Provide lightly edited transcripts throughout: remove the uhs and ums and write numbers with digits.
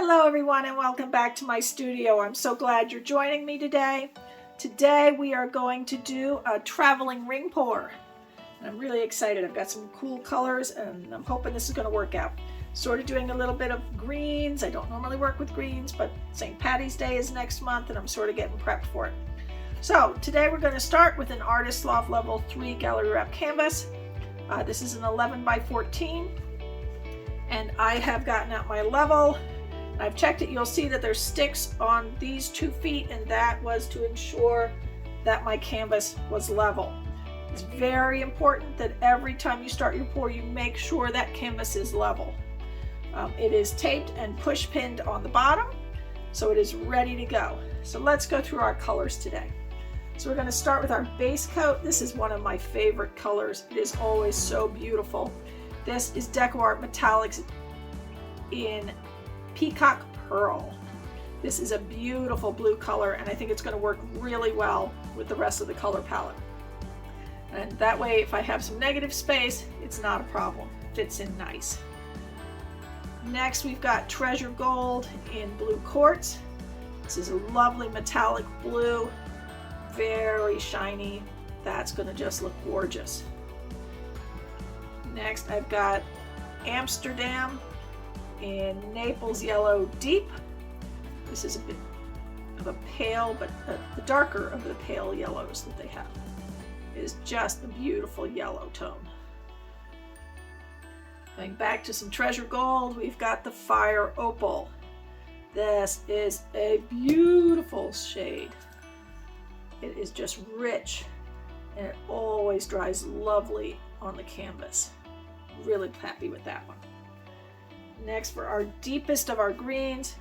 Hello everyone and welcome back to my studio. I'm so glad you're joining me today. Today we are going to do a traveling ring pour. And I'm really excited. I've got some cool colors and I'm hoping this is going to work out. Sort of doing a little bit of greens. I don't normally work with greens, but St. Patty's Day is next month and I'm sort of getting prepped for it. So today we're going to start with an Artist Loft Level 3 Gallery Wrap canvas. This is an 11 by 14 and I have gotten out my level. I've checked it. You'll see that there's sticks on these 2 feet, and that was to ensure that my canvas was level. It's very important that every time you start your pour, you make sure that canvas is level. It is taped and push pinned on the bottom, so it is ready to go. So let's go through our colors today. So we're going to start with our base coat. This is one of my favorite colors. It is always so beautiful. This is Deco Art Metallics in Peacock Pearl. This is a beautiful blue color and I think it's going to work really well with the rest of the color palette. And that way if I have some negative space, it's not a problem. It fits in nice. Next we've got Treasure Gold in Blue Quartz. This is a lovely metallic blue, very shiny. That's going to just look gorgeous. Next I've got Amsterdam in Naples Yellow Deep. This is a bit of a pale, but the darker of the pale yellows that they have is just a beautiful yellow tone. Going back to some Treasure Gold, we've got the Fire Opal. This is a beautiful shade. It is just rich and it always dries lovely on the canvas. Really happy with that one. Next, for our deepest of our greens,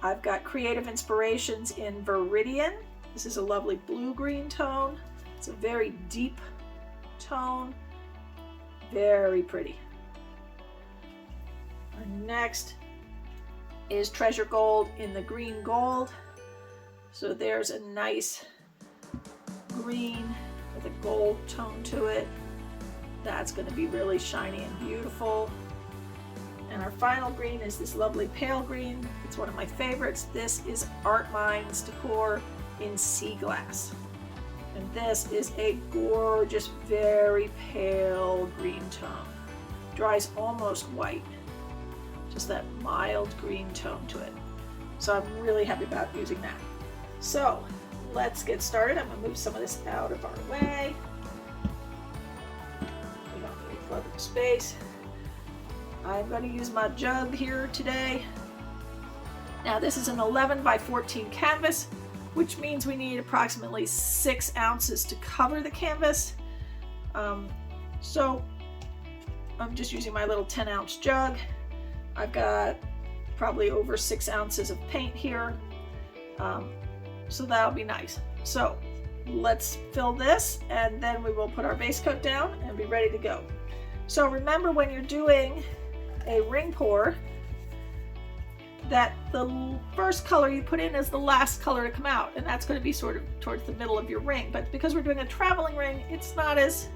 I've got Creative Inspirations in Veridian. This is a lovely blue-green tone. It's a very deep tone, very pretty. Our next is Treasure Gold in the Green Gold. So there's a nice green with a gold tone to it. That's going to be really shiny and beautiful. And our final green is this lovely pale green. It's one of my favorites. This is Artminds Sea Glass. And this is a gorgeous, very pale green tone. Dries almost white. Just that mild green tone to it. So I'm really happy about using that. So let's get started. I'm going to move some of this out of our way. We don't need cluttered space. I'm going to use my jug here today. Now this is an 11 by 14 canvas, which means we need approximately 6 ounces to cover the canvas. So I'm just using my little 10-ounce jug. I've got probably over 6 ounces of paint here. So that'll be nice. So let's fill this and then we will put our base coat down and be ready to go. So remember when you're doing a ring pour that the first color you put in is the last color to come out, and that's going to be sort of towards the middle of your ring. But because we're doing a traveling ring, it's not as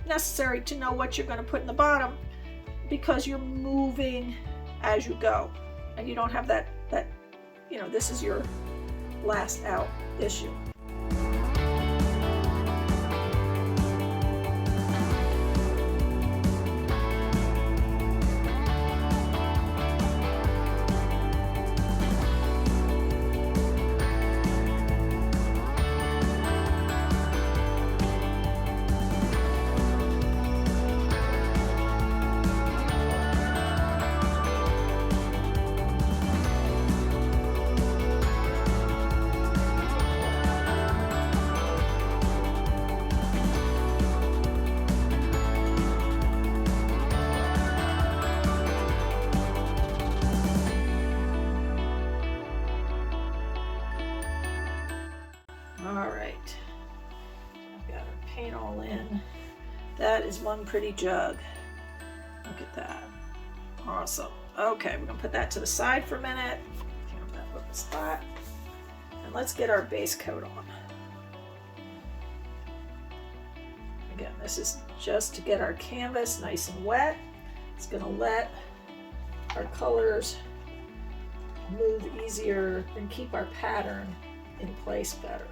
necessary to know what you're going to put in the bottom because you're moving as you go and you don't have that you know, this is your last out issue. Alright, I've got our paint all in. That is one pretty jug. Look at that. Awesome. Okay, we're going to put that to the side for a minute. Camp that little spot. And let's get our base coat on. Again, this is just to get our canvas nice and wet. It's going to let our colors move easier and keep our pattern in place better.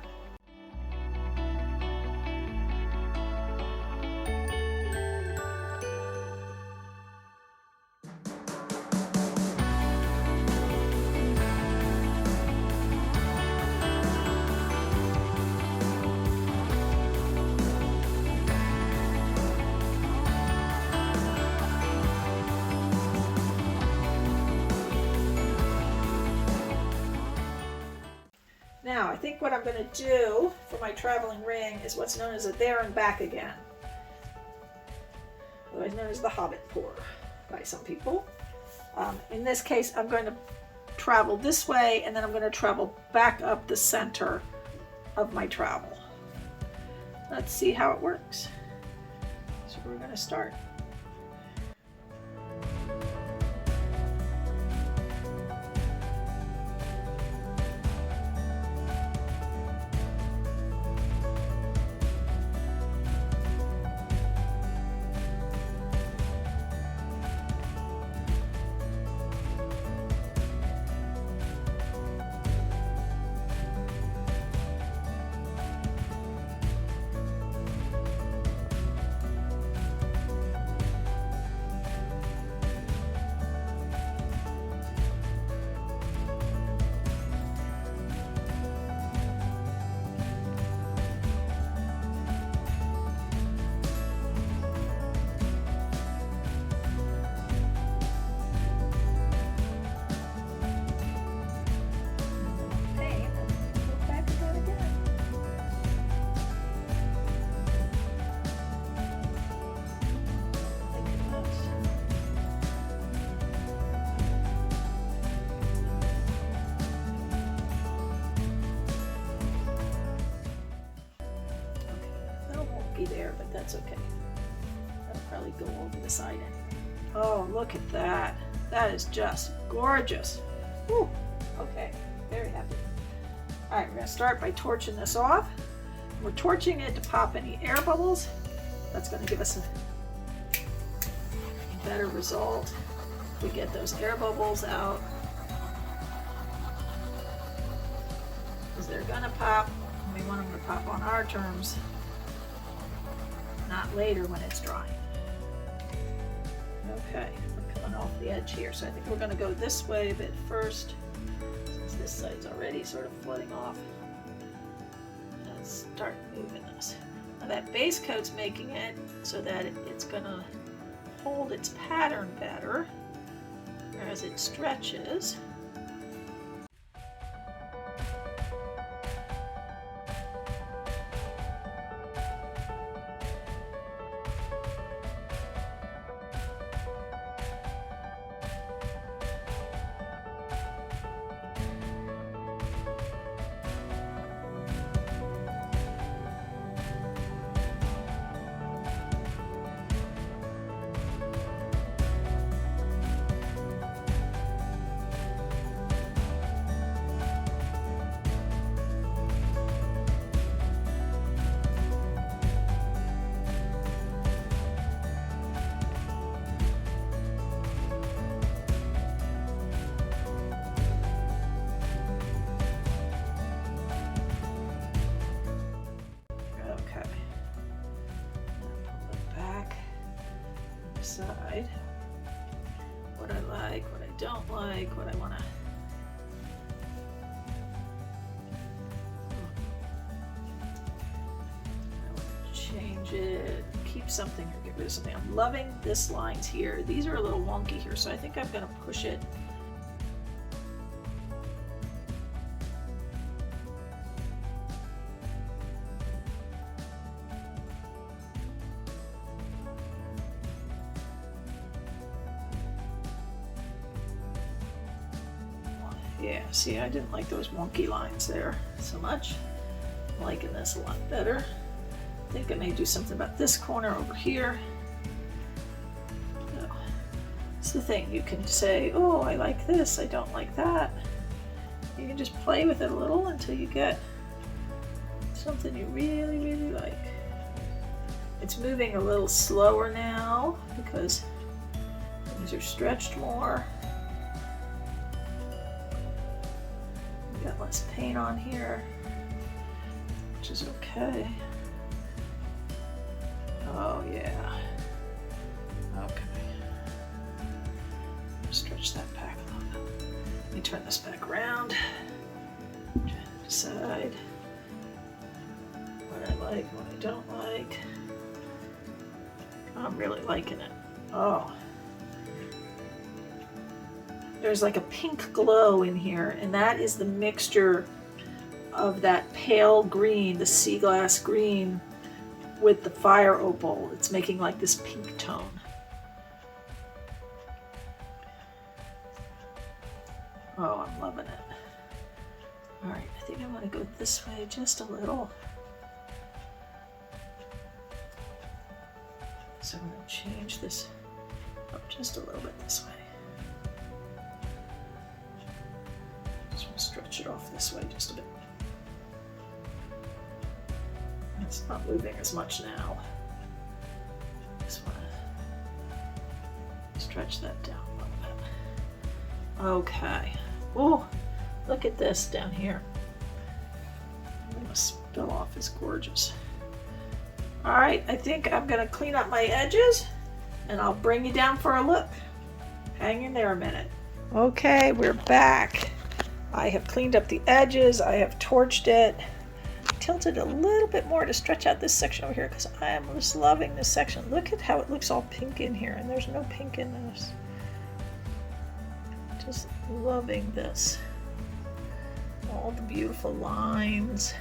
Now, I think what I'm going to do for my traveling ring is what's known as a there and back again, otherwise known as the Hobbit pour by some people. In this case, I'm going to travel this way, and then I'm going to travel back up the center of my travel. Let's see how it works. So we're going to start. There, but that's okay. That'll probably go over the side end. Oh, look at that. That is just gorgeous. Whew. Okay, very happy. All right, we're going to start by torching this off. We're torching it to pop any air bubbles. That's going to give us a better result if we get those air bubbles out, because they're going to pop, and we want them to pop on our terms, not later when it's drying. Okay, we're coming off the edge here, so I think we're going to go this way a bit first, since this side's already sort of flooding off. Let's start moving this. Now that base coat's making it so that it's going to hold its pattern better as it stretches. Decide what I like, what I don't like, what I want to. Change it, keep something or get rid of something. I'm loving this lines here. These are a little wonky here, so I think I'm going to push it. Yeah, see, I didn't like those wonky lines there so much. I'm liking this a lot better. I think I may do something about this corner over here. So, it's the thing, you can say, oh, I like this, I don't like that. You can just play with it a little until you get something you really, really like. It's moving a little slower now because things are stretched more. this paint on here, which is okay. Oh yeah. Okay. Stretch that back a little bit. Let me turn this back around. Decide what I like, what I don't like. I'm really liking it. Oh. There's like a pink glow in here, and that is the mixture of that pale green, the sea glass green, with the fire opal. It's making like this pink tone. Oh, I'm loving it. All right, I think I want to go this way just a little. So I'm going to change this up just a little bit this way. Just want to stretch it off this way just a bit. It's not moving as much now. Just want to stretch that down a little bit. Okay. Oh, look at this down here. The spill off is gorgeous. All right, I think I'm gonna clean up my edges and I'll bring you down for a look. Hang in there a minute. Okay, we're back. I have cleaned up the edges. I have torched it. Tilted a little bit more to stretch out this section over here because I am just loving this section. Look at how it looks all pink in here, and there's no pink in this. Just loving this. All the beautiful lines.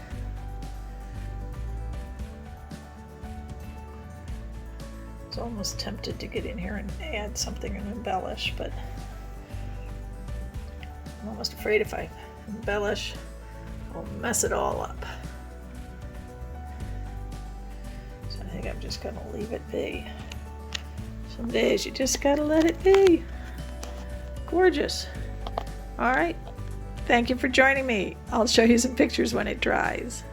I was almost tempted to get in here and add something and embellish, but I'm almost afraid if I embellish, I'll mess it all up. So I think I'm just gonna leave it be. Some days you just gotta let it be. Gorgeous. All right. Thank you for joining me. I'll show you some pictures when it dries.